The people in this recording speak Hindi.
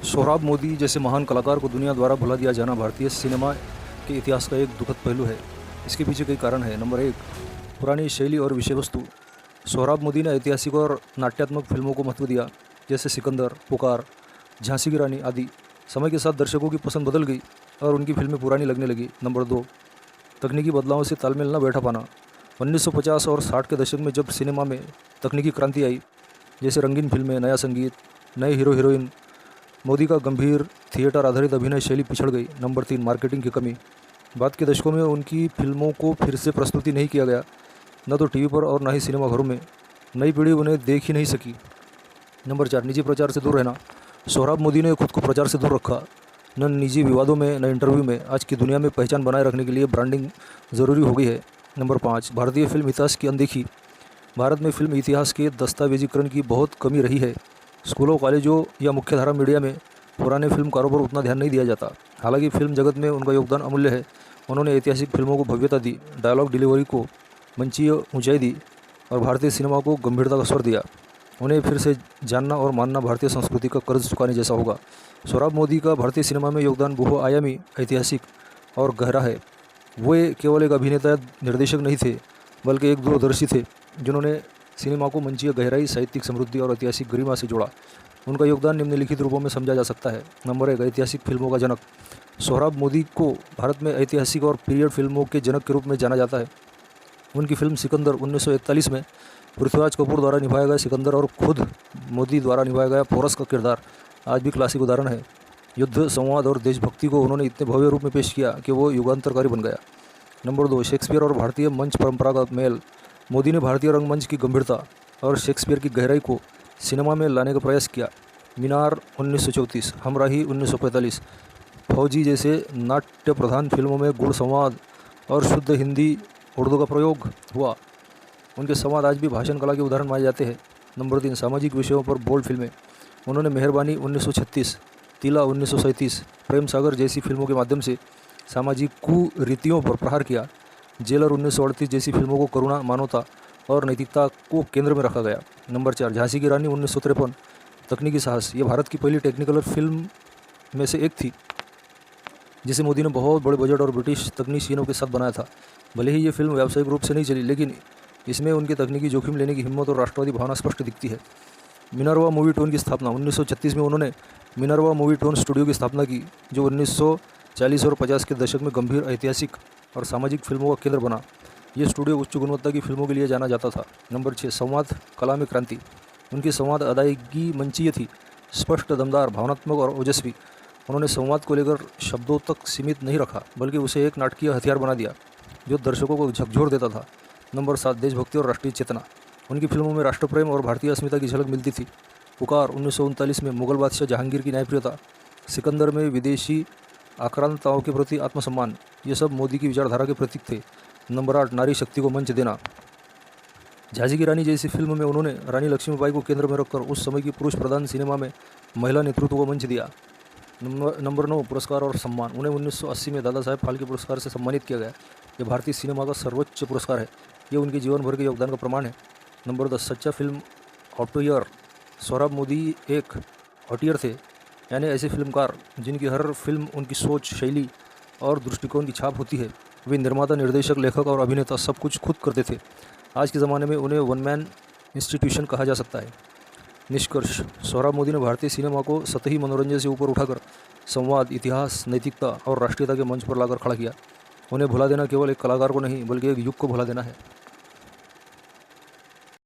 सोहराब मोदी जैसे महान कलाकार को दुनिया द्वारा भुला दिया जाना भारतीय सिनेमा के इतिहास का एक दुखद पहलू है। इसके पीछे कई कारण हैं। नंबर एक, पुरानी शैली और विषय वस्तु। सोहराब मोदी ने ऐतिहासिक और नाट्यात्मक फिल्मों को महत्व दिया, जैसे सिकंदर, पुकार, झांसी की रानी आदि। समय के साथ दर्शकों की पसंद बदल गई और उनकी फिल्में पुरानी लगने लगी। नंबर दो, तकनीकी बदलावों से तालमेल न बैठा पाना। 1950 और 60 के दशक में जब सिनेमा में तकनीकी क्रांति आई, जैसे रंगीन फिल्में, नया संगीत, नए हीरो हीरोइन, मोदी का गंभीर थिएटर आधारित अभिनय शैली पिछड़ गई। नंबर तीन, मार्केटिंग की कमी। बाद के दशकों में उनकी फिल्मों को फिर से प्रस्तुति नहीं किया गया, न तो टीवी पर और न ही सिनेमाघरों में। नई पीढ़ी उन्हें देख ही नहीं सकी। नंबर चार, निजी प्रचार से दूर रहना। सोहराब मोदी ने खुद को प्रचार से दूर रखा, न निजी विवादों में, न इंटरव्यू में। आज की दुनिया में पहचान बनाए रखने के लिए ब्रांडिंग ज़रूरी हो गई है। नंबर पाँच, भारतीय फिल्म इतिहास की अनदेखी। भारत में फिल्म इतिहास के दस्तावेजीकरण की बहुत कमी रही है। स्कूलों, कॉलेजों या मुख्यधारा मीडिया में पुराने फिल्मकारों पर उतना ध्यान नहीं दिया जाता। हालांकि फिल्म जगत में उनका योगदान अमूल्य है। उन्होंने ऐतिहासिक फिल्मों को भव्यता दी, डायलॉग डिलीवरी को मंचीय ऊंचाई दी और भारतीय सिनेमा को गंभीरता का स्वर दिया। उन्हें फिर से जानना और मानना भारतीय संस्कृति का कर्ज चुकाने जैसा होगा। सोहराब मोदी का भारतीय सिनेमा में योगदान बहुआयामी, ऐतिहासिक और गहरा है। वे केवल एक अभिनेता या निर्देशक नहीं थे, बल्कि एक दूरदर्शी थे जिन्होंने सिनेमा को मंचीय गहराई, साहित्यिक समृद्धि और ऐतिहासिक गरिमा से जोड़ा। उनका योगदान निम्नलिखित रूपों में समझा जा सकता है। नंबर एक, ऐतिहासिक फिल्मों का जनक। सोहराब मोदी को भारत में ऐतिहासिक और पीरियड फिल्मों के जनक के रूप में जाना जाता है। उनकी फिल्म सिकंदर 1941 में पृथ्वीराज कपूर द्वारा निभाया गया सिकंदर और खुद मोदी द्वारा निभाया गया पोरस का किरदार आज भी क्लासिक उदाहरण है। युद्ध, संवाद और देशभक्ति को उन्होंने इतने भव्य रूप में पेश किया कि वो युगांतरकारी बन गया। नंबर दो, शेक्सपियर और भारतीय मंच परंपरा का मेल। मोदी ने भारतीय रंगमंच की गंभीरता और शेक्सपियर की गहराई को सिनेमा में लाने का प्रयास किया। मीनार 1934, हमराही 1945, फौजी जैसे नाट्य प्रधान फिल्मों में गुण, संवाद और शुद्ध हिंदी उर्दू का प्रयोग हुआ। उनके संवाद आज भी भाषण कला के उदाहरण माने जाते हैं। नंबर तीन, सामाजिक विषयों पर बोल्ड फिल्में। उन्होंने मेहरबानी 1936, तिला 1937, प्रेम सागर जैसी फिल्मों के माध्यम से सामाजिक कुरीतियों पर प्रहार किया। जेलर 1938 जैसी फिल्मों को करुणा, मानवता और नैतिकता को केंद्र में रखा गया। नंबर चार, झांसी की रानी 1953, तकनीकी साहस। ये भारत की पहली टेक्निकलर फिल्म में से एक थी, जिसे मोदी ने बहुत बड़े बजट और ब्रिटिश तकनीशियनों के साथ बनाया था। भले ही ये फिल्म व्यावसायिक रूप से नहीं चली, लेकिन इसमें उनके तकनीकी जोखिम लेने की हिम्मत और राष्ट्रवादी भावना स्पष्ट दिखती है। मिनर्वा मूवी टोन की स्थापना। 1936 में उन्होंने मिनर्वा मूवी टोन स्टूडियो की स्थापना की, जो 1940 और 50 के दशक में गंभीर, ऐतिहासिक और सामाजिक फिल्मों का केंद्र बना। ये स्टूडियो उच्च गुणवत्ता की फिल्मों के लिए जाना जाता था। नंबर छः, संवाद कला में क्रांति। उनकी संवाद अदायगी मंचीय थी, स्पष्ट, दमदार, भावनात्मक और ओजस्वी। उन्होंने संवाद को लेकर शब्दों तक सीमित नहीं रखा, बल्कि उसे एक नाटकीय हथियार बना दिया जो दर्शकों को झकझोर देता था। नंबर सात, देशभक्ति और राष्ट्रीय चेतना। उनकी फिल्मों में राष्ट्रप्रेम और भारतीय अस्मिता की झलक मिलती थी। पुकार 1939 में मुगल बादशाह जहांगीर की न्यायप्रियता, सिकंदर में विदेशी आक्रांताओं के प्रति आत्मसम्मान, ये सब मोदी की विचारधारा के प्रतीक थे। नंबर आठ, नारी शक्ति को मंच देना। झांसी की रानी जैसी फिल्म में उन्होंने रानी लक्ष्मीबाई को केंद्र में रखकर उस समय की पुरुष प्रधान सिनेमा में महिला नेतृत्व को मंच दिया। नंबर नौ, पुरस्कार और सम्मान। उन्हें 1980 में दादा साहेब फाल्के पुरस्कार से सम्मानित किया गया। ये भारतीय सिनेमा का सर्वोच्च पुरस्कार है। ये उनके जीवन भर के योगदान का प्रमाण है। नंबर 10, सच्चा फिल्म ऑटोयर। सोहराब मोदी एक ऑटियर थे, यानी ऐसे फिल्मकार जिनकी हर फिल्म उनकी सोच, शैली और दृष्टिकोण की छाप होती है। वे निर्माता, निर्देशक, लेखक और अभिनेता सब कुछ खुद करते थे। आज के ज़माने में उन्हें वन मैन इंस्टीट्यूशन कहा जा सकता है। निष्कर्ष, सोहराब मोदी ने भारतीय सिनेमा को सतही मनोरंजन से ऊपर उठाकर संवाद, इतिहास, नैतिकता और राष्ट्रीयता के मंच पर लाकर खड़ा किया। उन्हें भुला देना केवल एक कलाकार को नहीं, बल्कि एक युग को भुला देना है।